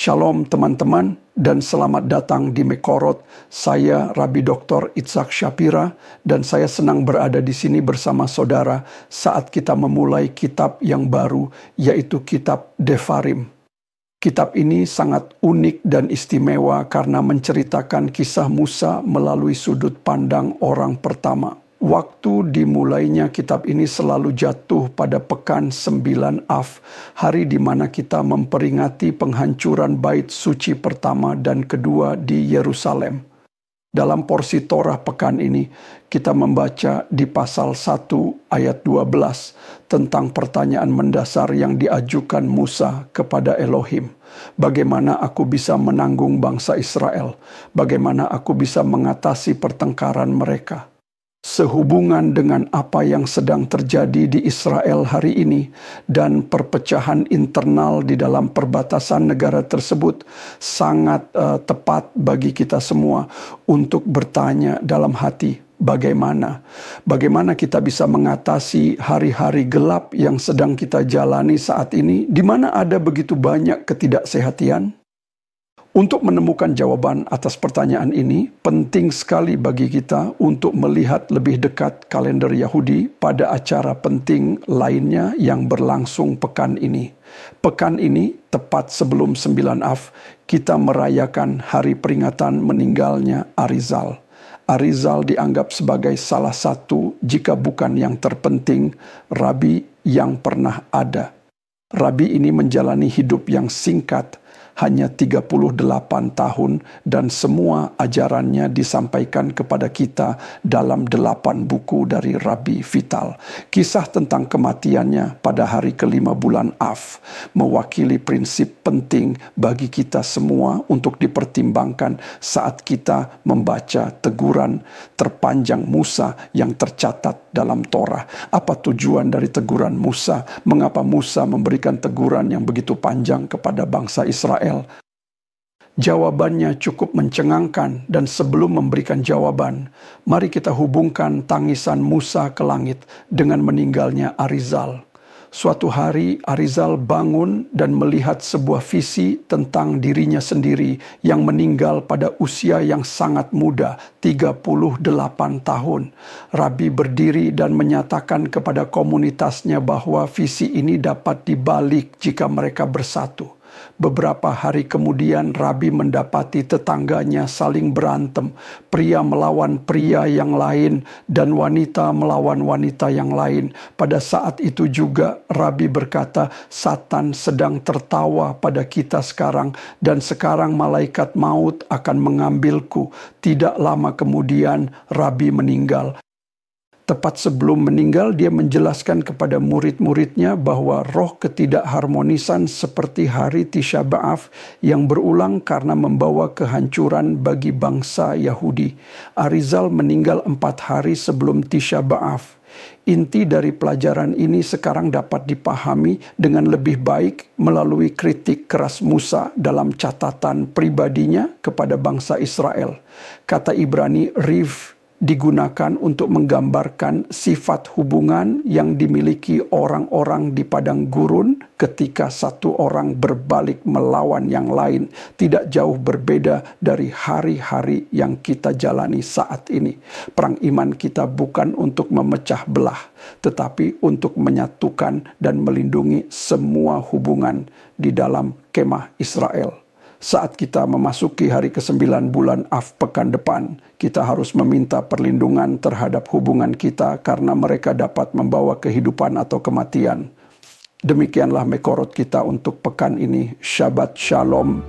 Shalom teman-teman dan selamat datang di Mekorot. Saya Rabbi Dr. Itzhak Shapira dan saya senang berada di sini bersama saudara saat kita memulai kitab yang baru, yaitu kitab Devarim. Kitab ini sangat unik dan istimewa karena menceritakan kisah Musa melalui sudut pandang orang pertama. Waktu dimulainya kitab ini selalu jatuh pada pekan 9 Av, hari di mana kita memperingati penghancuran bait suci pertama dan kedua di Yerusalem. Dalam porsi Torah pekan ini, kita membaca di pasal 1 ayat 12 tentang pertanyaan mendasar yang diajukan Musa kepada Elohim. Bagaimana aku bisa menanggung bangsa Israel? Bagaimana aku bisa mengatasi pertengkaran mereka? Sehubungan dengan apa yang sedang terjadi di Israel hari ini dan perpecahan internal di dalam perbatasan negara tersebut sangat tepat bagi kita semua untuk bertanya dalam hati, bagaimana kita bisa mengatasi hari-hari gelap yang sedang kita jalani saat ini, di mana ada begitu banyak ketidaksehatan? Untuk menemukan jawaban atas pertanyaan ini, penting sekali bagi kita untuk melihat lebih dekat kalender Yahudi pada acara penting lainnya yang berlangsung pekan ini. Pekan ini, tepat sebelum 9 Av, kita merayakan hari peringatan meninggalnya Arizal. Arizal dianggap sebagai salah satu, jika bukan yang terpenting, rabi yang pernah ada. Rabi ini menjalani hidup yang singkat, hanya 38 tahun, dan semua ajarannya disampaikan kepada kita dalam 8 buku dari Rabi Vital. Kisah tentang kematiannya pada hari ke-5 bulan Av mewakili prinsip penting bagi kita semua untuk dipertimbangkan saat kita membaca teguran terpanjang Musa yang tercatat dalam Torah. Apa tujuan dari teguran Musa? Mengapa Musa memberikan teguran yang begitu panjang kepada bangsa Israel? Jawabannya cukup mencengangkan, dan sebelum memberikan jawaban, mari kita hubungkan tangisan Musa ke langit dengan meninggalnya Arizal. Suatu hari Arizal bangun dan melihat sebuah visi tentang dirinya sendiri yang meninggal pada usia yang sangat muda, 38 tahun. Rabi berdiri dan menyatakan kepada komunitasnya bahwa visi ini dapat dibalik jika mereka bersatu. Beberapa hari kemudian Rabi mendapati tetangganya saling berantem. Pria melawan pria yang lain dan wanita melawan wanita yang lain. Pada saat itu juga Rabi berkata, Satan sedang tertawa pada kita sekarang, dan sekarang malaikat maut akan mengambilku. Tidak lama kemudian Rabi meninggal. Tepat sebelum meninggal, dia menjelaskan kepada murid-muridnya bahwa roh ketidakharmonisan seperti hari Tisha B'Av yang berulang karena membawa kehancuran bagi bangsa Yahudi. Arizal meninggal 4 hari sebelum Tisha B'Av. Inti dari pelajaran ini sekarang dapat dipahami dengan lebih baik melalui kritik keras Musa dalam catatan pribadinya kepada bangsa Israel. Kata Ibrani Riv digunakan untuk menggambarkan sifat hubungan yang dimiliki orang-orang di padang gurun ketika satu orang berbalik melawan yang lain, tidak jauh berbeda dari hari-hari yang kita jalani saat ini. Perang iman kita bukan untuk memecah belah, tetapi untuk menyatukan dan melindungi semua hubungan di dalam kemah Israel. Saat kita memasuki hari ke-9 bulan Av pekan depan, kita harus meminta perlindungan terhadap hubungan kita karena mereka dapat membawa kehidupan atau kematian. Demikianlah Mekorot kita untuk pekan ini. Shabbat Shalom.